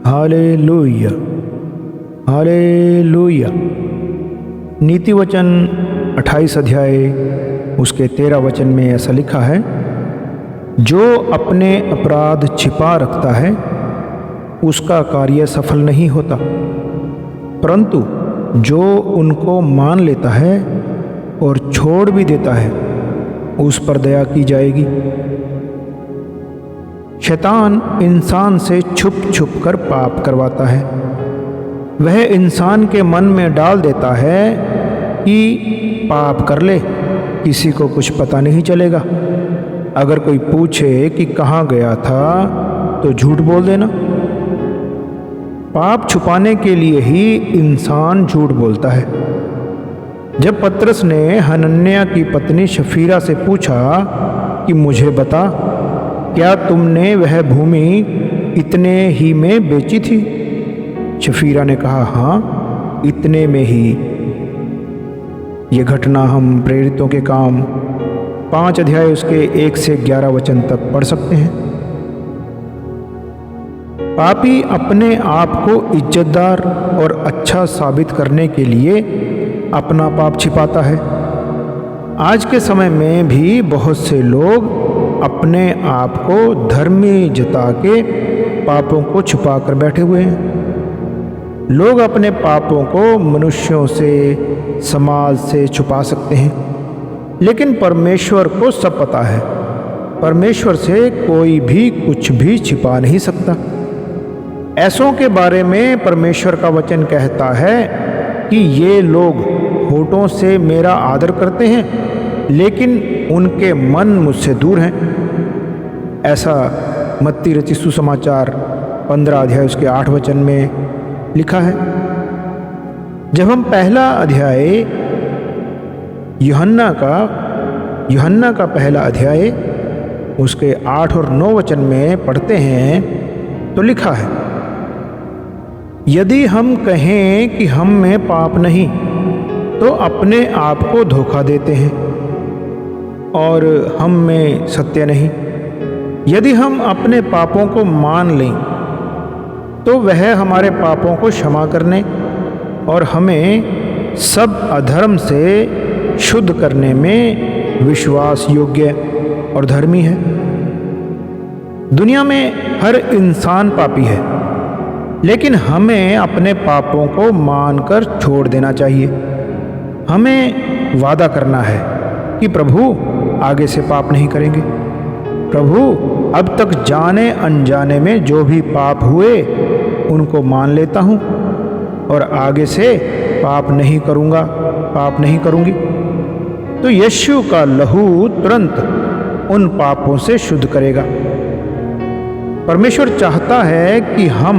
Hallelujah, hallelujah. नीति वचन 28 अध्याय उसके 13 वचन में ऐसा लिखा है, जो अपने अपराध छिपा रखता है उसका कार्य सफल नहीं होता, परंतु जो उनको मान लेता है और छोड़ भी देता है उस पर दया की जाएगी। शैतान इंसान से छुप छुप कर पाप करवाता है। वह इंसान के मन में डाल देता है कि पाप कर ले, किसी को कुछ पता नहीं चलेगा। अगर कोई पूछे कि कहाँ गया था तो झूठ बोल देना। पाप छुपाने के लिए ही इंसान झूठ बोलता है। जब पतरस ने हनन्याह की पत्नी शफीरा से पूछा कि मुझे बता, क्या तुमने वह भूमि इतने ही में बेची थी? शफीरा ने कहा, हाँ, इतने में ही। ये घटना हम प्रेरितों के काम 5 अध्याय उसके 1 से 11 वचन तक पढ़ सकते हैं। पापी अपने आप को इज्जतदार और अच्छा साबित करने के लिए अपना पाप छिपाता है। आज के समय में भी बहुत से लोग अपने आप को धर्मी जता के पापों को छुपा कर बैठे हुए हैं। लोग अपने पापों को मनुष्यों से, समाज से छुपा सकते हैं, लेकिन परमेश्वर को सब पता है। परमेश्वर से कोई भी कुछ भी छिपा नहीं सकता। ऐसों के बारे में परमेश्वर का वचन कहता है कि ये लोग होठों से मेरा आदर करते हैं, लेकिन उनके मन मुझसे दूर हैं। ऐसा मत्ती रचित सुसमाचार 15 अध्याय उसके 8 वचन में लिखा है। जब हम पहला अध्याय यूहन्ना का पहला अध्याय उसके 8 और 9 वचन में पढ़ते हैं तो लिखा है, यदि हम कहें कि हम में पाप नहीं तो अपने आप को धोखा देते हैं और हम में सत्य नहीं। यदि हम अपने पापों को मान लें तो वह हमारे पापों को क्षमा करने और हमें सब अधर्म से शुद्ध करने में विश्वास योग्य और धर्मी है। दुनिया में हर इंसान पापी है, लेकिन हमें अपने पापों को मानकर छोड़ देना चाहिए। हमें वादा करना है कि प्रभु आगे से पाप नहीं करेंगे। प्रभु, अब तक जाने अनजाने में जो भी पाप हुए उनको मान लेता हूँ और आगे से पाप नहीं करूँगा, पाप नहीं करूँगी। तो यीशु का लहू तुरंत उन पापों से शुद्ध करेगा। परमेश्वर चाहता है कि हम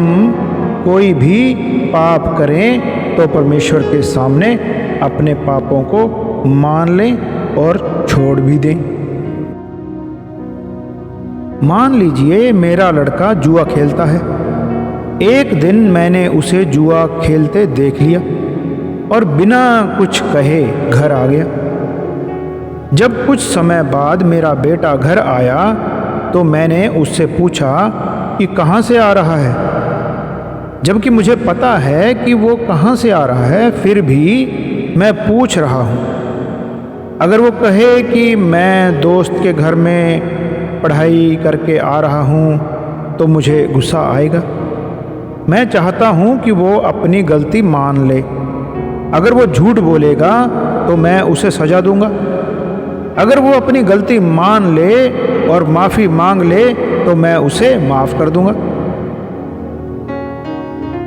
कोई भी पाप करें तो परमेश्वर के सामने अपने पापों को मान लें और छोड़ भी दें। मान लीजिए मेरा लड़का जुआ खेलता है। एक दिन मैंने उसे जुआ खेलते देख लिया और बिना कुछ कहे घर आ गया। जब कुछ समय बाद मेरा बेटा घर आया तो मैंने उससे पूछा कि कहाँ से आ रहा है। जबकि मुझे पता है कि वो कहाँ से आ रहा है, फिर भी मैं पूछ रहा हूँ। अगर वो कहे कि मैं दोस्त के घर में पढ़ाई करके आ रहा हूँ तो मुझे गुस्सा आएगा। मैं चाहता हूँ कि वो अपनी गलती मान ले। अगर वो झूठ बोलेगा तो मैं उसे सजा दूंगा। अगर वो अपनी गलती मान ले और माफ़ी मांग ले तो मैं उसे माफ़ कर दूंगा।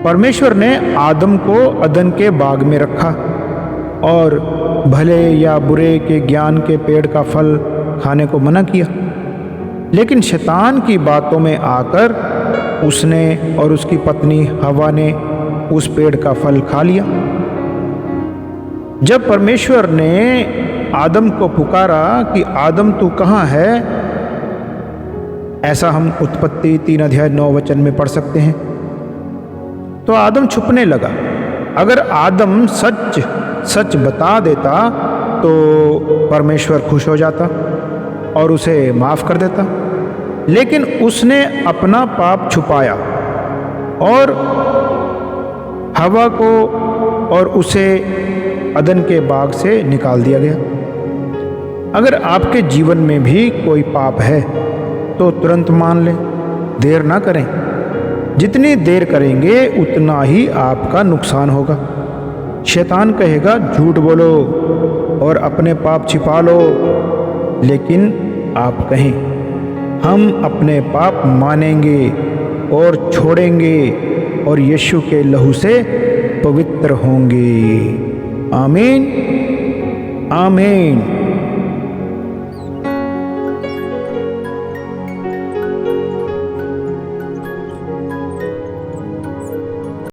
परमेश्वर ने आदम को अदन के बाग में रखा और भले या बुरे के ज्ञान के पेड़ का फल खाने को मना किया, लेकिन शैतान की बातों में आकर उसने और उसकी पत्नी हवा ने उस पेड़ का फल खा लिया। जब परमेश्वर ने आदम को पुकारा कि आदम तू कहाँ है, ऐसा हम उत्पत्ति 3 अध्याय 9 वचन में पढ़ सकते हैं, तो आदम छुपने लगा। अगर आदम सच सच बता देता तो परमेश्वर खुश हो जाता और उसे माफ़ कर देता, लेकिन उसने अपना पाप छुपाया और हवा को और उसे अदन के बाग से निकाल दिया गया। अगर आपके जीवन में भी कोई पाप है तो तुरंत मान लें, देर ना करें। जितनी देर करेंगे उतना ही आपका नुकसान होगा। शैतान कहेगा झूठ बोलो और अपने पाप छिपा लो, लेकिन आप कहें हम अपने पाप मानेंगे और छोड़ेंगे और यीशु के लहू से पवित्र होंगे। आमीन, आमीन।